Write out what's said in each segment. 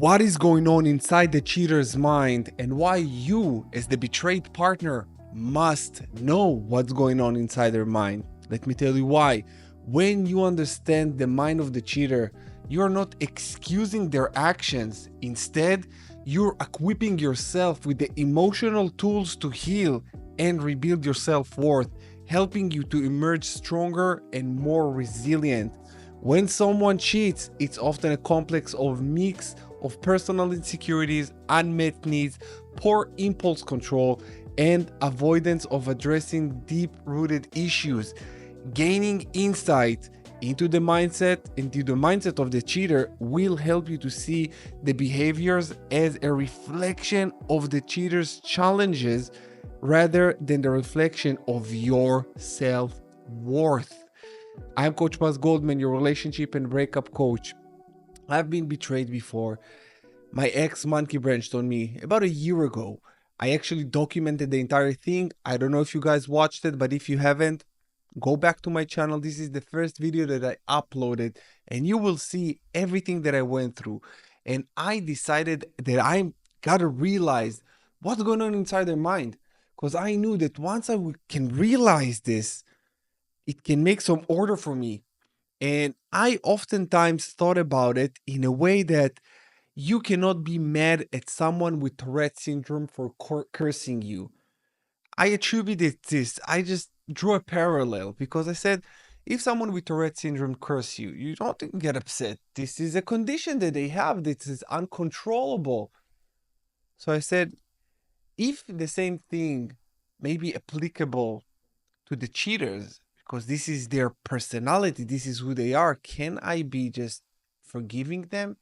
What is going on inside the cheater's mind and why you, as the betrayed partner, must know what's going on inside their mind. Let me tell you why. When you understand the mind of the cheater, you are not excusing their actions. Instead, you're equipping yourself with the emotional tools to heal and rebuild your self-worth, helping you to emerge stronger and more resilient. When someone cheats, it's often a complex of mix of personal insecurities, unmet needs, poor impulse control, and avoidance of addressing deep-rooted issues. Gaining insight into the mindset of the cheater will help you to see the behaviors as a reflection of the cheater's challenges rather than the reflection of your self-worth. I'm Coach Goldman, your relationship and breakup coach. I've been betrayed before. My ex monkey branched on me about a year ago. I actually documented the entire thing. I don't know if you guys watched it, but if you haven't, go back to my channel. This is the first video that I uploaded and you will see everything that I went through. And I decided that I gotta realize what's going on inside their mind. Because I knew that once I can realize this, it can make some order for me. And I oftentimes thought about it in a way that you cannot be mad at someone with Tourette syndrome for cursing you. I attributed this. I just drew a parallel because I said, if someone with Tourette syndrome curse you, you don't get upset. This is a condition that they have. This is uncontrollable. So I said, if the same thing may be applicable to the cheaters, because this is their personality, this is who they are, can I be just forgiving them?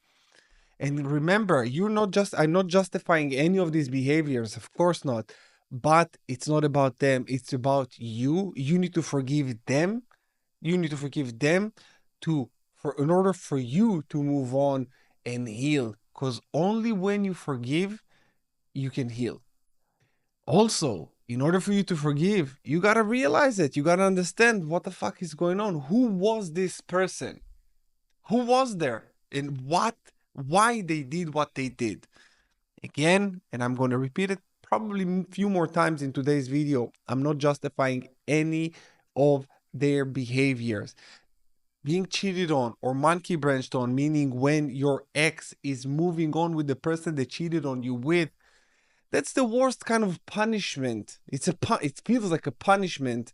And remember, I'm not justifying any of these behaviors, of course not, but it's not about them, it's about you. You need to forgive them. You need to forgive them in order for you to move on and heal, because only when you forgive, you can heal. Also, in order for you to forgive, you gotta realize it. You gotta understand what the fuck is going on. Who was this person? Who was there? And why they did what they did? Again, and I'm going to repeat it probably a few more times in today's video, I'm not justifying any of their behaviors. Being cheated on or monkey branched on, meaning when your ex is moving on with the person they cheated on you with, that's the worst kind of punishment. It feels like a punishment,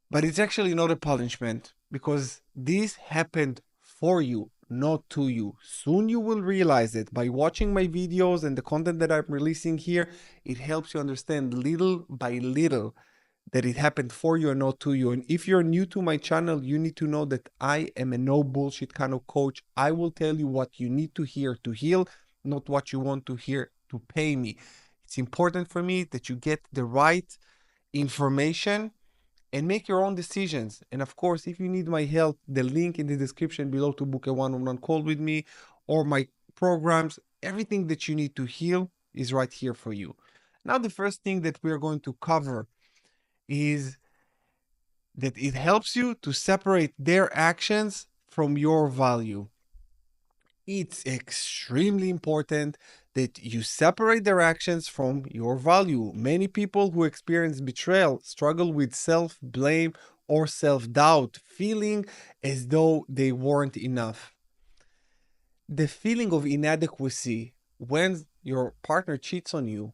but it's actually not a punishment because this happened for you, not to you. Soon you will realize it. By watching my videos and the content that I'm releasing here, it helps you understand little by little that it happened for you and not to you. And if you're new to my channel, you need to know that I am a no bullshit kind of coach. I will tell you what you need to hear to heal, not what you want to hear to pay me. It's important for me that you get the right information and make your own decisions. And of course, if you need my help, the link in the description below to book a one-on-one call with me or my programs, everything that you need to heal is right here for you. Now, the first thing that we are going to cover is that it helps you to separate their actions from your value. It's extremely important that you separate their actions from your value. Many people who experience betrayal struggle with self-blame or self-doubt, feeling as though they weren't enough. The feeling of inadequacy when your partner cheats on you,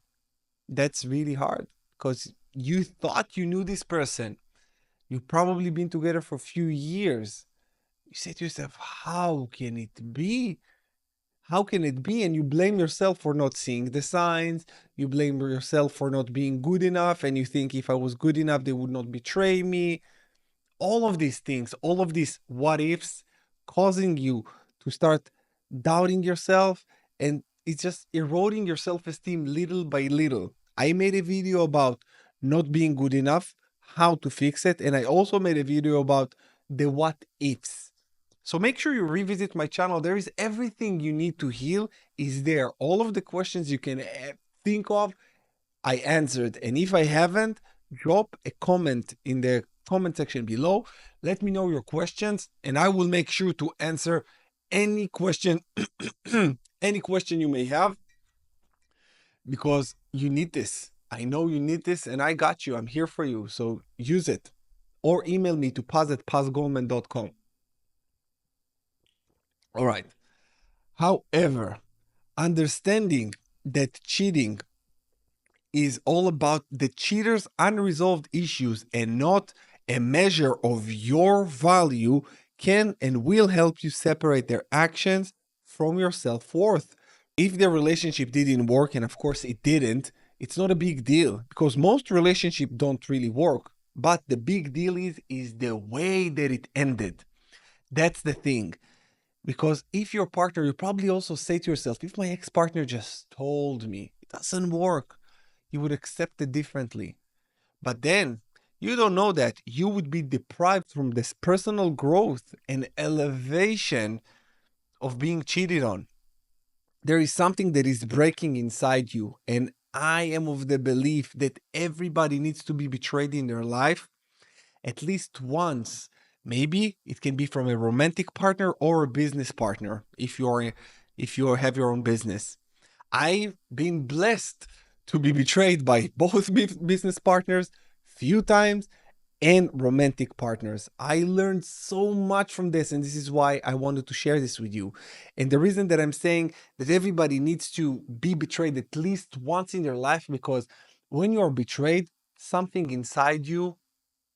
that's really hard because you thought you knew this person. You've probably been together for a few years. You say to yourself, how can it be? How can it be? And you blame yourself for not seeing the signs. You blame yourself for not being good enough. And you think if I was good enough, they would not betray me. All of these things, all of these what ifs causing you to start doubting yourself. And it's just eroding your self-esteem little by little. I made a video about not being good enough, how to fix it. And I also made a video about the what ifs. So make sure you revisit my channel. There is everything you need to heal is there. All of the questions you can think of, I answered. And if I haven't, drop a comment in the comment section below. Let me know your questions and I will make sure to answer any question, any question you may have, because you need this. I know you need this, and I got you. I'm here for you. So use it. Or email me to paz@pazgoldman.com. All right. However, understanding that cheating is all about the cheater's unresolved issues and not a measure of your value can and will help you separate their actions from your self-worth. If the relationship didn't work, and of course it didn't, it's not a big deal because most relationships don't really work. But the big deal is the way that it ended. That's the thing. Because if your partner, you probably also say to yourself, if my ex-partner just told me it doesn't work, you would accept it differently. But then you don't know that you would be deprived from this personal growth and elevation of being cheated on. There is something that is breaking inside you. And I am of the belief that everybody needs to be betrayed in their life at least once. Maybe it can be from a romantic partner or a business partner if you have your own business. I've been blessed to be betrayed by both business partners few times and romantic partners. I learned so much from this, and this is why I wanted to share this with you. And the reason that I'm saying that everybody needs to be betrayed at least once in their life, because when you're betrayed, something inside you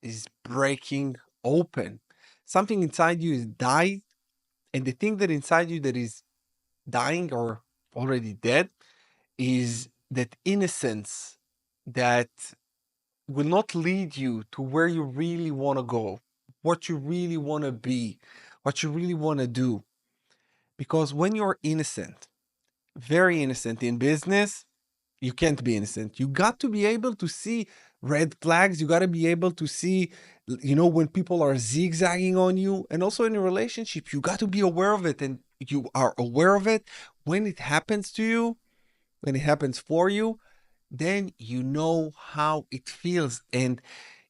is breaking open. Something inside you is died, and the thing that inside you that is dying or already dead is that innocence that will not lead you to where you really want to go, what you really want to be, what you really want to do. Because when you're innocent, very innocent in business, you can't be innocent. You got to be able to see red flags. You got to be able to see, when people are zigzagging on you. And also in a relationship, you got to be aware of it. And you are aware of it when it happens to you, when it happens for you, then you know how it feels. And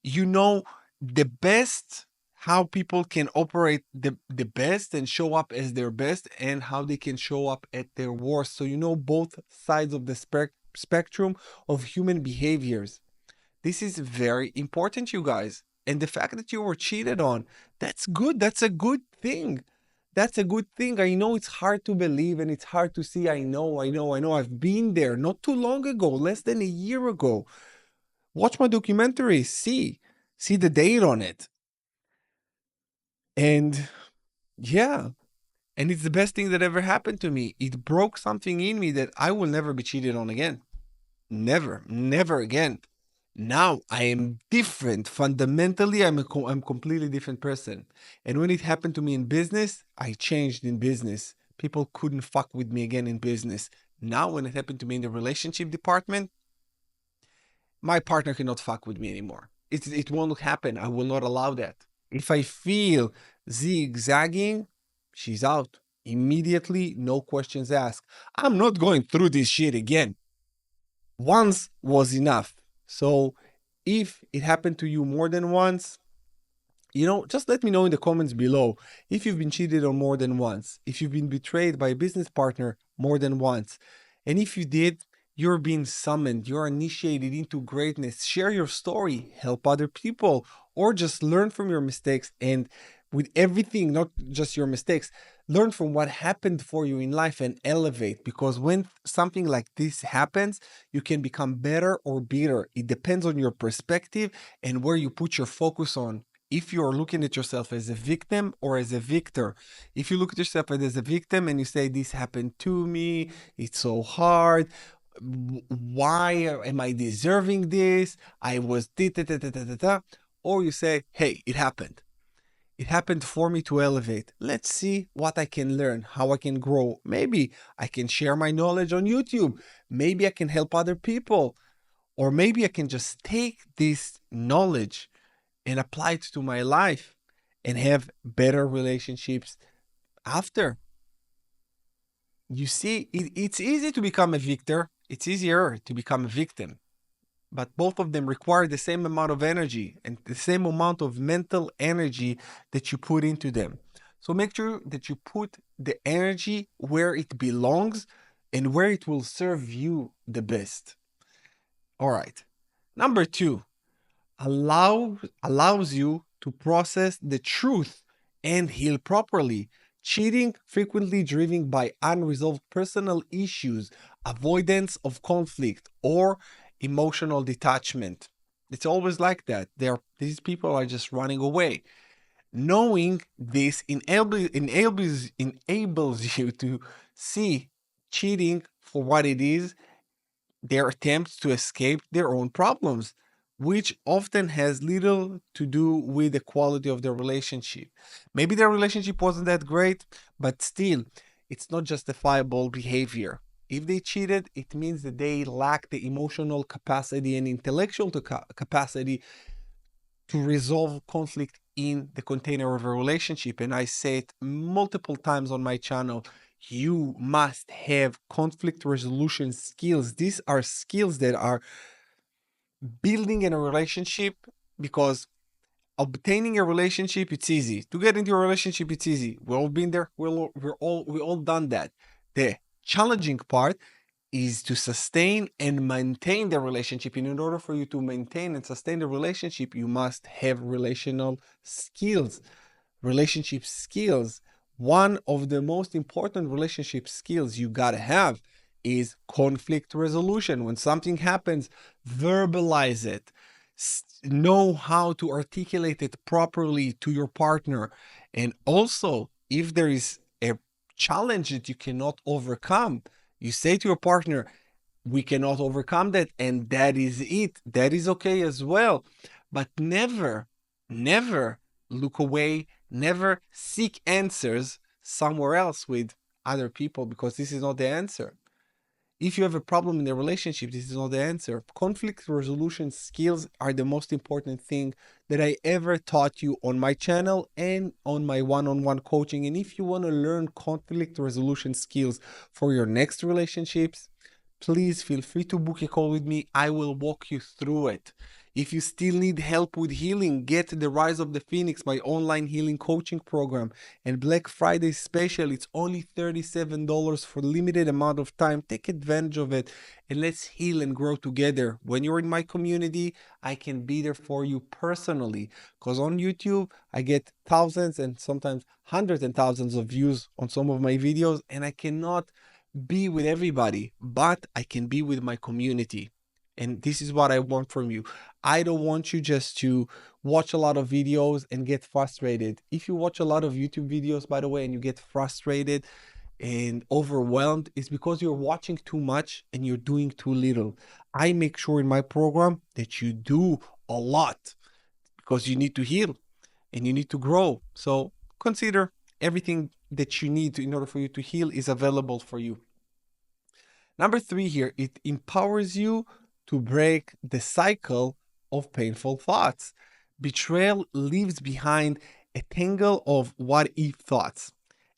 you know the best, how people can operate the best and show up as their best, and how they can show up at their worst. So you know both sides of the spectrum of human behaviors. This is very important, you guys. And the fact that you were cheated on, that's good. That's a good thing. That's a good thing. I know it's hard to believe and it's hard to see. I know. I've been there not too long ago, less than a year ago. Watch my documentary. See the date on it. And yeah, and it's the best thing that ever happened to me. It broke something in me that I will never be cheated on again. Never, never again. Now I am different. Fundamentally, I'm completely different person. And when it happened to me in business, I changed in business. People couldn't fuck with me again in business. Now, when it happened to me in the relationship department, my partner cannot fuck with me anymore. It won't happen. I will not allow that. If I feel zigzagging, she's out immediately, no questions asked. I'm not going through this shit again. Once was enough. So if it happened to you more than once, just let me know in the comments below if you've been cheated on more than once, if you've been betrayed by a business partner more than once. And if you did, you're being summoned, you're initiated into greatness. Share your story, help other people, or just learn from your mistakes. And with everything, not just your mistakes, learn from what happened for you in life and elevate. Because when something like this happens, you can become better or bitter. It depends on your perspective and where you put your focus on. If you're looking at yourself as a victim or as a victor. If you look at yourself as a victim and you say, this happened to me, it's so hard, why am I deserving this? I was or you say, hey, it happened. It happened for me to elevate. Let's see what I can learn, how I can grow. Maybe I can share my knowledge on YouTube. Maybe I can help other people. Or maybe I can just take this knowledge and apply it to my life and have better relationships after. You see, it's easy to become a victor. It's easier to become a victim. But both of them require the same amount of energy and the same amount of mental energy that you put into them. So make sure that you put the energy where it belongs and where it will serve you the best. All right. Number two, allows you to process the truth and heal properly. Cheating frequently driven by unresolved personal issues, avoidance of conflict, or emotional detachment. It's always like that. These people are just running away. Knowing this enables you to see cheating for what it is, their attempts to escape their own problems, which often has little to do with the quality of their relationship. Maybe their relationship wasn't that great, but still, it's not justifiable behavior. If they cheated, it means that they lack the emotional capacity and intellectual capacity to resolve conflict in the container of a relationship. And I say it multiple times on my channel. You must have conflict resolution skills. These are skills that are building in a relationship, because obtaining a relationship, it's easy. To get into a relationship, it's easy. We've all been there. We all done that. The challenging part is to sustain and maintain the relationship. And in order for you to maintain and sustain the relationship, you must have relational skills. Relationship skills. One of the most important relationship skills you gotta have is conflict resolution. When something happens, verbalize it. Know how to articulate it properly to your partner. And also, if there is a challenge that you cannot overcome, you say to your partner, we cannot overcome that, and that is it. That is okay as well. But never, never look away, never seek answers somewhere else with other people, because this is not the answer. If you have a problem in the relationship, this is not the answer. Conflict resolution skills are the most important thing that I ever taught you on my channel and on my one-on-one coaching. And if you want to learn conflict resolution skills for your next relationships, please feel free to book a call with me. I will walk you through it. If you still need help with healing, get the Rise of the Phoenix, my online healing coaching program, and Black Friday special. It's only $37 for a limited amount of time. Take advantage of it and let's heal and grow together. When you're in my community, I can be there for you personally, because on YouTube, I get thousands and sometimes hundreds and thousands of views on some of my videos, and I cannot be with everybody, but I can be with my community. And this is what I want from you. I don't want you just to watch a lot of videos and get frustrated. If you watch a lot of YouTube videos, by the way, and you get frustrated and overwhelmed, it's because you're watching too much and you're doing too little. I make sure in my program that you do a lot, because you need to heal and you need to grow. So consider everything that you need in order for you to heal is available for you. Number three here, it empowers you to break the cycle of painful thoughts. Betrayal leaves behind a tangle of what if thoughts.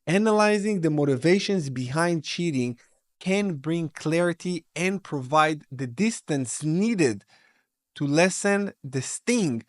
Analyzing the motivations behind cheating can bring clarity and provide the distance needed to lessen the sting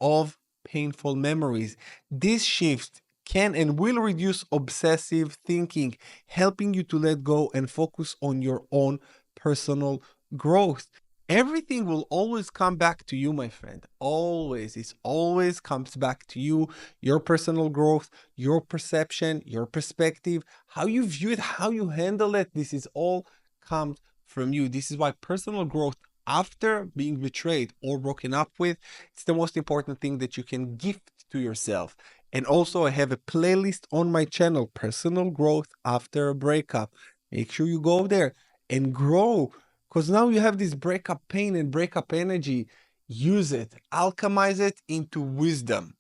of painful memories. This shift can and will reduce obsessive thinking, helping you to let go and focus on your own personal growth. Everything will always come back to you, my friend. Always. It always comes back to you, your personal growth, your perception, your perspective, how you view it, how you handle it. This is all comes from you. This is why personal growth after being betrayed or broken up with, it's the most important thing that you can gift to yourself. And also, I have a playlist on my channel, Personal Growth After a Breakup. Make sure you go there and grow, because now you have this breakup pain and breakup energy. Use it, alchemize it into wisdom.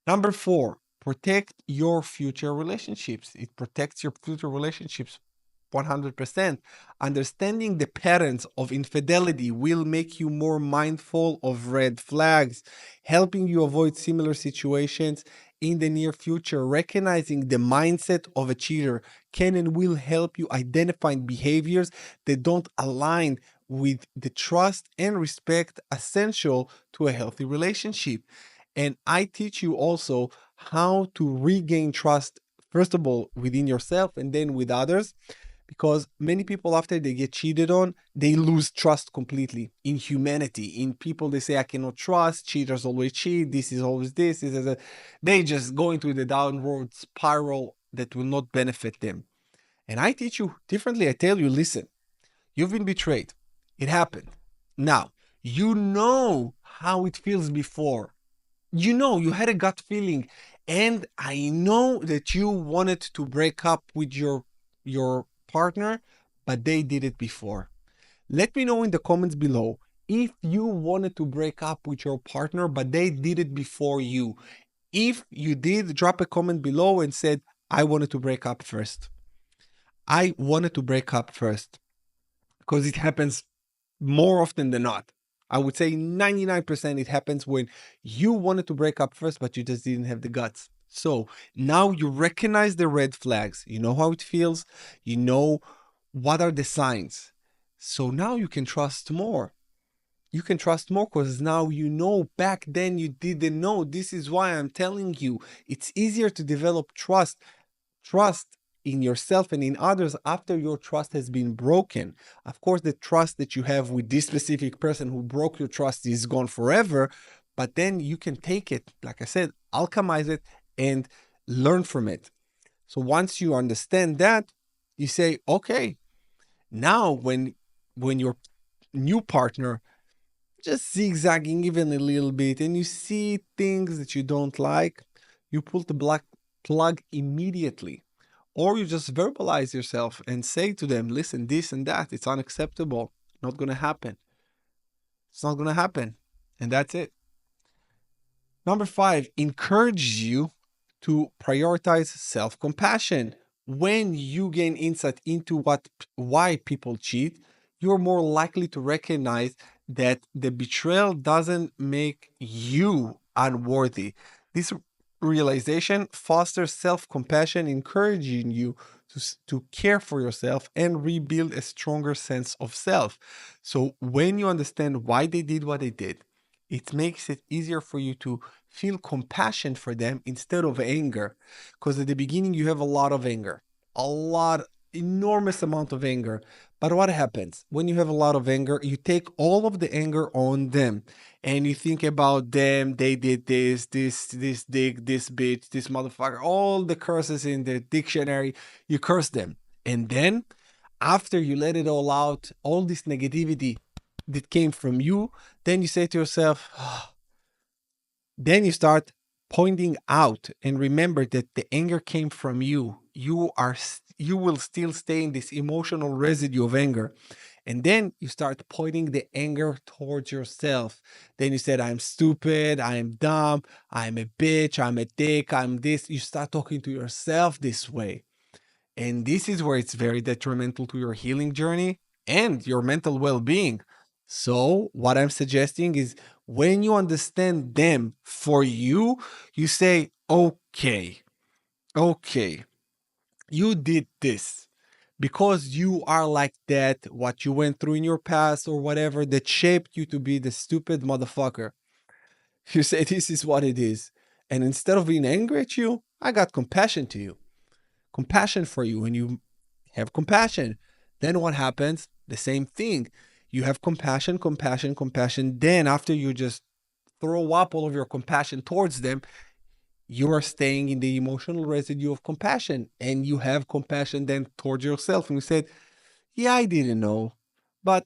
Number four, protect your future relationships. It protects your future relationships 100%. Understanding the patterns of infidelity will make you more mindful of red flags, helping you avoid similar situations in the near future. Recognizing the mindset of a cheater can and will help you identify behaviors that don't align with the trust and respect essential to a healthy relationship. And I teach you also how to regain trust, first of all, within yourself and then with others. Because many people, after they get cheated on, they lose trust completely in humanity, in people. They say, I cannot trust, cheaters always cheat, this is always this is that. They just go into the downward spiral that will not benefit them. And I teach you differently. I tell you, listen, you've been betrayed. It happened. Now, you know how it feels before. You know, you had a gut feeling. And I know that you wanted to break up with your partner, but they did it before. Let me know in the comments below if you wanted to break up with your partner, but they did it before you. If you did, drop a comment below and said, I wanted to break up first. I wanted to break up first, because it happens more often than not. I would say 99% it happens when you wanted to break up first, but you just didn't have the guts. So now you recognize the red flags. You know how it feels. You know what are the signs. So now you can trust more. You can trust more because now you know. Back then you didn't know. This is why I'm telling you, it's easier to develop trust in yourself and in others after your trust has been broken. Of course, the trust that you have with this specific person who broke your trust is gone forever, but then you can take it, like I said, alchemize it and learn from it. So once you understand that, you say, okay, now when your new partner just zigzagging even a little bit and you see things that you don't like, you pull the black plug immediately. Or you just verbalize yourself and say to them, listen, this and that, it's unacceptable. Not going to happen. It's not going to happen. And that's it. Number 5, encourage you to prioritize self-compassion. When you gain insight into why people cheat, you're more likely to recognize that the betrayal doesn't make you unworthy. This realization fosters self-compassion, encouraging you to care for yourself and rebuild a stronger sense of self. So when you understand why they did what they did, it makes it easier for you to feel compassion for them instead of anger. Because at the beginning, you have a lot of anger, enormous amount of anger. But what happens when you have a lot of anger? You take all of the anger on them and you think about them. They did this dick, this bitch, this motherfucker, all the curses in the dictionary. You curse them. And then after you let it all out, all this negativity that came from you, then you say to yourself, then you start pointing out and remember that the anger came from you. You will still stay in this emotional residue of anger. And then you start pointing the anger towards yourself. Then you said, I'm stupid, I'm dumb, I'm a bitch, I'm a dick, I'm this. You start talking to yourself this way. And this is where it's very detrimental to your healing journey and your mental well being. So, what I'm suggesting is when you understand them for you, you say, okay, you did this because you are like that, what you went through in your past or whatever that shaped you to be the stupid motherfucker. You say, this is what it is. And instead of being angry at you, I got compassion to you, compassion for you. When you have compassion, then what happens? The same thing. You have compassion. Then after you just throw up all of your compassion towards them, you are staying in the emotional residue of compassion, and you have compassion then towards yourself. And you said, yeah, I didn't know, but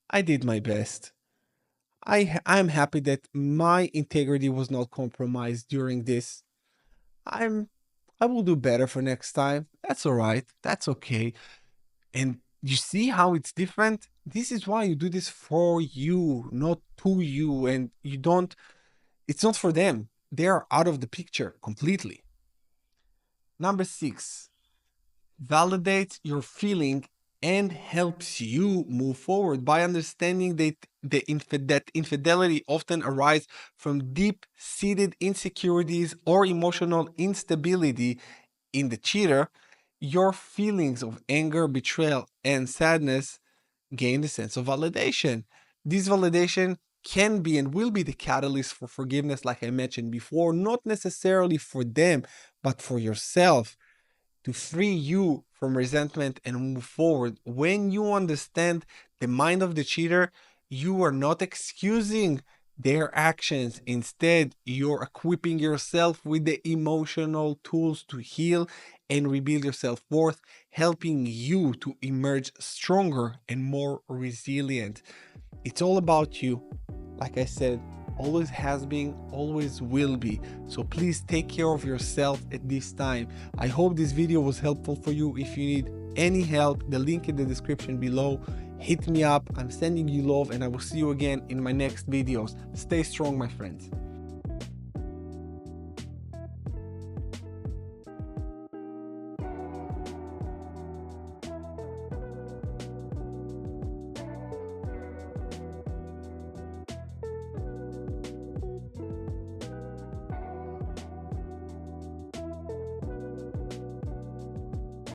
I did my best. I'm happy that my integrity was not compromised during this. I'm I will do better for next time. That's all right. That's okay. And you see how it's different? This is why you do this for you, not to you. And you don't, it's not for them. They are out of the picture completely. Number 6, validates your feeling and helps you move forward by understanding that that infidelity often arises from deep-seated insecurities or emotional instability in the cheater. Your feelings of anger, betrayal, and sadness gain a sense of validation. This validation can be and will be the catalyst for forgiveness, like I mentioned before, not necessarily for them, but for yourself, to free you from resentment and move forward. When you understand the mind of the cheater, you are not excusing their actions. Instead, you're equipping yourself with the emotional tools to heal and rebuild your self-worth, helping you to emerge stronger and more resilient. It's all about you. Like I said, always has been, always will be. So please take care of yourself at this time. I hope this video was helpful for you. If you need any help, the link in the description below. Hit me up. I'm sending you love, and I will see you again in my next videos. Stay strong, my friends.